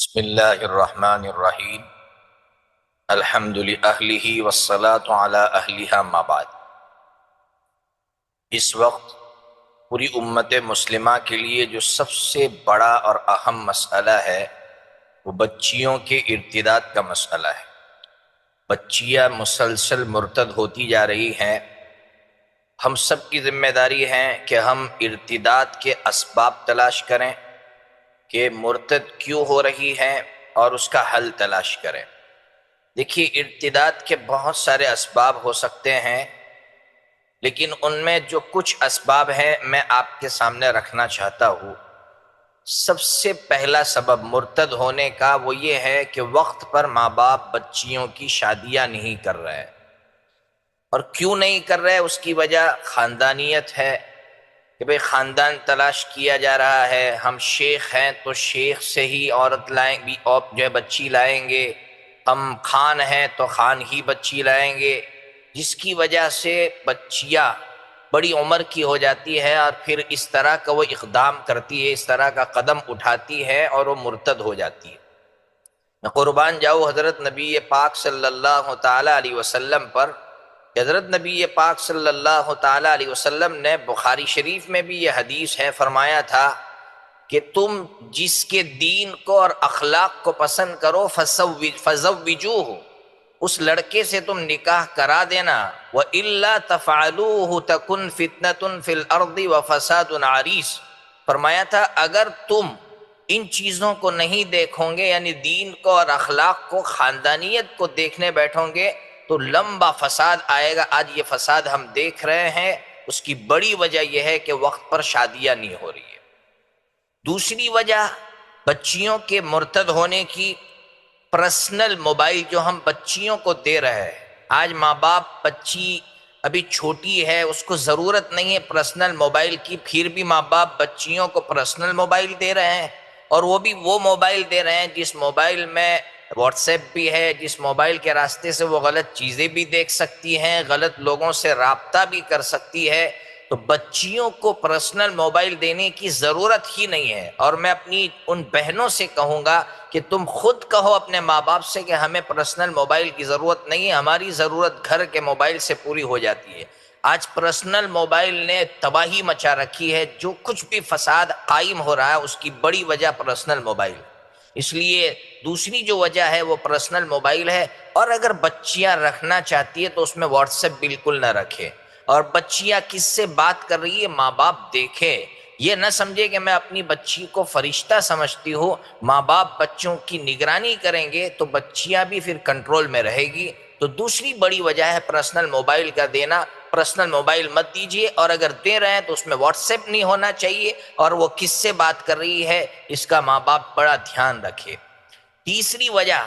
بسم اللہ الرحمن الرحیم الحمد لأہلہ والصلاة علی اہلہا ما بعد۔ اس وقت پوری امت مسلمہ کے لیے جو سب سے بڑا اور اہم مسئلہ ہے وہ بچیوں کے ارتداد کا مسئلہ ہے۔ بچیاں مسلسل مرتد ہوتی جا رہی ہیں۔ ہم سب کی ذمہ داری ہے کہ ہم ارتداد کے اسباب تلاش کریں کہ مرتد کیوں ہو رہی ہیں اور اس کا حل تلاش کریں۔ دیکھیے، ارتداد کے بہت سارے اسباب ہو سکتے ہیں، لیکن ان میں جو کچھ اسباب ہیں میں آپ کے سامنے رکھنا چاہتا ہوں۔ سب سے پہلا سبب مرتد ہونے کا وہ یہ ہے کہ وقت پر ماں باپ بچیوں کی شادیاں نہیں کر رہے، اور کیوں نہیں کر رہے اس کی وجہ خاندانیت ہے کہ بھئی خاندان تلاش کیا جا رہا ہے۔ ہم شیخ ہیں تو شیخ سے ہی عورت لائیں گی، اور جو ہے بچی لائیں گے۔ ہم خان ہیں تو خان ہی بچی لائیں گے، جس کی وجہ سے بچیاں بڑی عمر کی ہو جاتی ہے اور پھر اس طرح کا وہ اقدام کرتی ہے، اس طرح کا قدم اٹھاتی ہے اور وہ مرتد ہو جاتی ہے۔ میں قربان جاؤں حضرت نبی پاک صلی اللہ تعالی علیہ وسلم پر۔ حضرت نبی پاک صلی اللہ تعالی علیہ وسلم نے بخاری شریف میں بھی یہ حدیث ہے، فرمایا تھا کہ تم جس کے دین کو اور اخلاق کو پسند کرو فزوجوہ، اس لڑکے سے تم نکاح کرا دینا۔ وَإِلَّا تَفْعَلُوهُ تَكُنْ فِتْنَةٌ فِي الْأَرْضِ وَفَسَادٌ عَرِيضٌ۔ فرمایا تھا اگر تم ان چیزوں کو نہیں دیکھو گے، یعنی دین کو اور اخلاق کو، خاندانیت کو دیکھنے بیٹھو گے تو لمبا فساد آئے گا۔ آج یہ فساد ہم دیکھ رہے ہیں، اس کی بڑی وجہ یہ ہے کہ وقت پر شادیاں نہیں ہو رہی ہے۔ دوسری وجہ بچیوں کے مرتد ہونے کی، پرسنل موبائل جو ہم بچیوں کو دے رہے ہیں۔ آج ماں باپ، بچی ابھی چھوٹی ہے، اس کو ضرورت نہیں ہے پرسنل موبائل کی، پھر بھی ماں باپ بچیوں کو پرسنل موبائل دے رہے ہیں، اور وہ بھی وہ موبائل دے رہے ہیں جس موبائل میں واٹس ایپ بھی ہے، جس موبائل کے راستے سے وہ غلط چیزیں بھی دیکھ سکتی ہیں، غلط لوگوں سے رابطہ بھی کر سکتی ہے۔ تو بچیوں کو پرسنل موبائل دینے کی ضرورت ہی نہیں ہے۔ اور میں اپنی ان بہنوں سے کہوں گا کہ تم خود کہو اپنے ماں باپ سے کہ ہمیں پرسنل موبائل کی ضرورت نہیں ہے، ہماری ضرورت گھر کے موبائل سے پوری ہو جاتی ہے۔ آج پرسنل موبائل نے تباہی مچا رکھی ہے، جو کچھ بھی فساد قائم ہو رہا ہے اس کی بڑی وجہ پرسنل موبائل ہے۔ اس لیے دوسری جو وجہ ہے وہ پرسنل موبائل ہے، اور اگر بچیاں رکھنا چاہتی ہے تو اس میں واٹس ایپ بالکل نہ رکھے، اور بچیاں کس سے بات کر رہی ہے ماں باپ دیکھے۔ یہ نہ سمجھے کہ میں اپنی بچی کو فرشتہ سمجھتی ہوں۔ ماں باپ بچوں کی نگرانی کریں گے تو بچیاں بھی پھر کنٹرول میں رہے گی۔ تو دوسری بڑی وجہ ہے پرسنل موبائل کا دینا۔ پرسنل موبائل مت دیجیے، اور اگر دے رہے ہیں تو اس میں واٹس ایپ نہیں ہونا چاہیے، اور وہ کس سے بات کر رہی ہے اس کا ماں باپ بڑا دھیان رکھے۔ تیسری وجہ،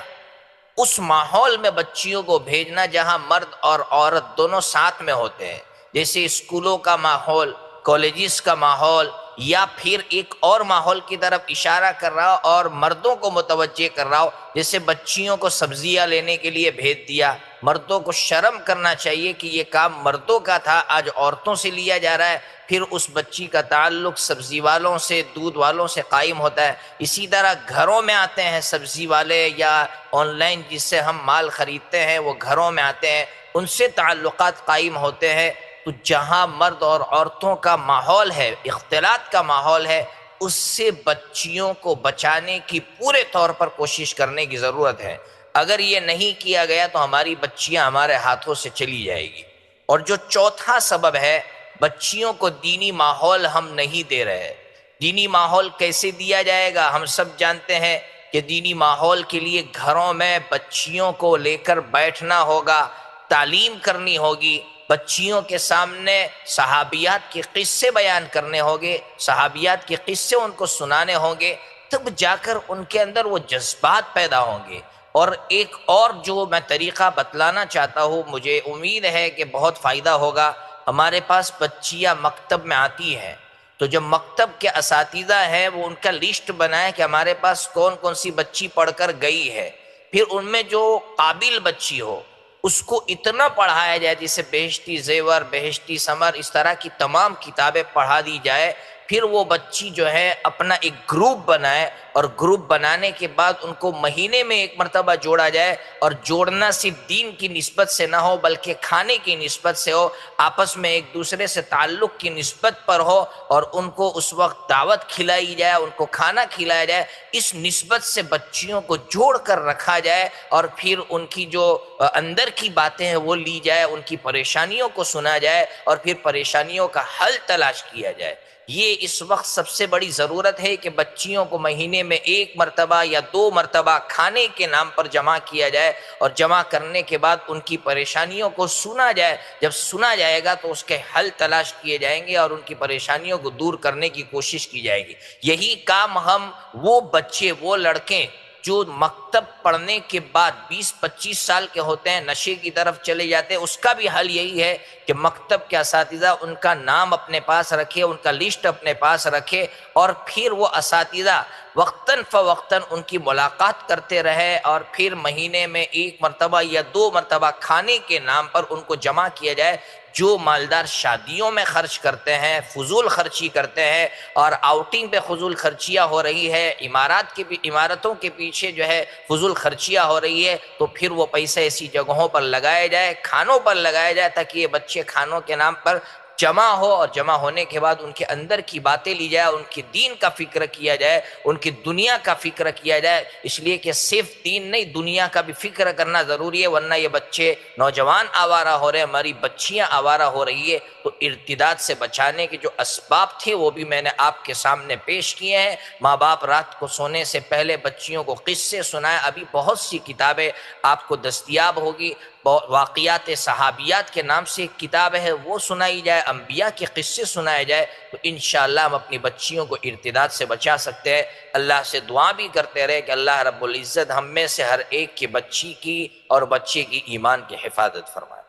اس ماحول میں بچیوں کو بھیجنا جہاں مرد اور عورت دونوں ساتھ میں ہوتے ہیں، جیسے اسکولوں کا ماحول، کالجز کا ماحول، یا پھر ایک اور ماحول کی طرف اشارہ کر رہا ہو اور مردوں کو متوجہ کر رہا ہو، جیسے بچیوں کو سبزیاں لینے کے لیے بھیج دیا۔ مردوں کو شرم کرنا چاہیے کہ یہ کام مردوں کا تھا، آج عورتوں سے لیا جا رہا ہے۔ پھر اس بچی کا تعلق سبزی والوں سے، دودھ والوں سے قائم ہوتا ہے۔ اسی طرح گھروں میں آتے ہیں سبزی والے، یا آن لائن جس سے ہم مال خریدتے ہیں وہ گھروں میں آتے ہیں، ان سے تعلقات قائم ہوتے ہیں۔ تو جہاں مرد اور عورتوں کا ماحول ہے، اختلاط کا ماحول ہے، اس سے بچیوں کو بچانے کی پورے طور پر کوشش کرنے کی ضرورت ہے۔ اگر یہ نہیں کیا گیا تو ہماری بچیاں ہمارے ہاتھوں سے چلی جائے گی۔ اور جو چوتھا سبب ہے، بچیوں کو دینی ماحول ہم نہیں دے رہے۔ دینی ماحول کیسے دیا جائے گا؟ ہم سب جانتے ہیں کہ دینی ماحول کے لیے گھروں میں بچیوں کو لے کر بیٹھنا ہوگا، تعلیم کرنی ہوگی، بچیوں کے سامنے صحابیات کے قصے بیان کرنے ہوں گے، صحابیات کے قصے ان کو سنانے ہوں گے، تب جا کر ان کے اندر وہ جذبات پیدا ہوں گے۔ اور ایک اور جو میں طریقہ بتلانا چاہتا ہوں، مجھے امید ہے کہ بہت فائدہ ہوگا۔ ہمارے پاس بچیاں مکتب میں آتی ہیں، تو جو مکتب کے اساتذہ ہیں وہ ان کا لسٹ بنائے کہ ہمارے پاس کون کون سی بچی پڑھ کر گئی ہے، پھر ان میں جو قابل بچی ہو اس کو اتنا پڑھایا جائے، جسے بہشتی زیور، بہشتی ثمر، اس طرح کی تمام کتابیں پڑھا دی جائے۔ پھر وہ بچی جو ہے اپنا ایک گروپ بنائے اور گروپ بنانے کے بعد ان کو مہینے میں ایک مرتبہ جوڑا جائے، اور جوڑنا صرف دین کی نسبت سے نہ ہو بلکہ کھانے کی نسبت سے ہو، آپس میں ایک دوسرے سے تعلق کی نسبت پر ہو، اور ان کو اس وقت دعوت کھلائی جائے، ان کو کھانا کھلایا جائے، اس نسبت سے بچیوں کو جوڑ کر رکھا جائے، اور پھر ان کی جو اندر کی باتیں ہیں وہ لی جائے، ان کی پریشانیوں کو سنا جائے، اور پھر پریشانیوں کا حل تلاش کیا جائے۔ یہ اس وقت سب سے بڑی ضرورت ہے کہ بچیوں کو مہینے میں ایک مرتبہ یا دو مرتبہ کھانے کے نام پر جمع کیا جائے، اور جمع کرنے کے بعد ان کی پریشانیوں کو سنا جائے۔ جب سنا جائے گا تو اس کے حل تلاش کیے جائیں گے اور ان کی پریشانیوں کو دور کرنے کی کوشش کی جائے گی۔ یہی کام ہم وہ بچے، وہ لڑکے جو مکتب پڑھنے کے بعد 20-25 سال کے ہوتے ہیں، نشے کی طرف چلے جاتے ہیں، اس کا بھی حل یہی ہے کہ مکتب کے اساتذہ ان کا نام اپنے پاس رکھے، ان کا لسٹ اپنے پاس رکھے، اور پھر وہ اساتذہ وقتاً فوقتاً ان کی ملاقات کرتے رہے، اور پھر مہینے میں ایک مرتبہ یا دو مرتبہ کھانے کے نام پر ان کو جمع کیا جائے۔ جو مالدار شادیوں میں خرچ کرتے ہیں، فضول خرچی کرتے ہیں، اور آؤٹنگ پہ فضول خرچیاں ہو رہی ہے، عمارتوں کے پیچھے جو ہے فضول خرچیاں ہو رہی ہے، تو پھر وہ پیسے ایسی جگہوں پر لگائے جائے، کھانوں پر لگایا جائے، تاکہ یہ بچے کھانوں کے نام پر جمع ہو، اور جمع ہونے کے بعد ان کے اندر کی باتیں لی جائے، ان کی دین کا فکر کیا جائے، ان کی دنیا کا فکر کیا جائے، اس لیے کہ صرف دین نہیں، دنیا کا بھی فکر کرنا ضروری ہے، ورنہ یہ بچے نوجوان آوارہ ہو رہے ہیں، ہماری بچیاں آوارہ ہو رہی ہے۔ تو ارتداد سے بچانے کے جو اسباب تھے وہ بھی میں نے آپ کے سامنے پیش کیے ہیں۔ ماں باپ رات کو سونے سے پہلے بچیوں کو قصے سنائیں، ابھی بہت سی کتابیں آپ کو دستیاب ہوگی، واقعات صحابیات کے نام سے ایک کتاب ہے، وہ سنائی جائے، انبیاء کے قصے سنائے جائے، تو انشاءاللہ ہم اپنی بچیوں کو ارتداد سے بچا سکتے ہیں۔ اللہ سے دعا بھی کرتے رہے کہ اللہ رب العزت ہم میں سے ہر ایک کی بچی کی اور بچے کی ایمان کی حفاظت فرمائے۔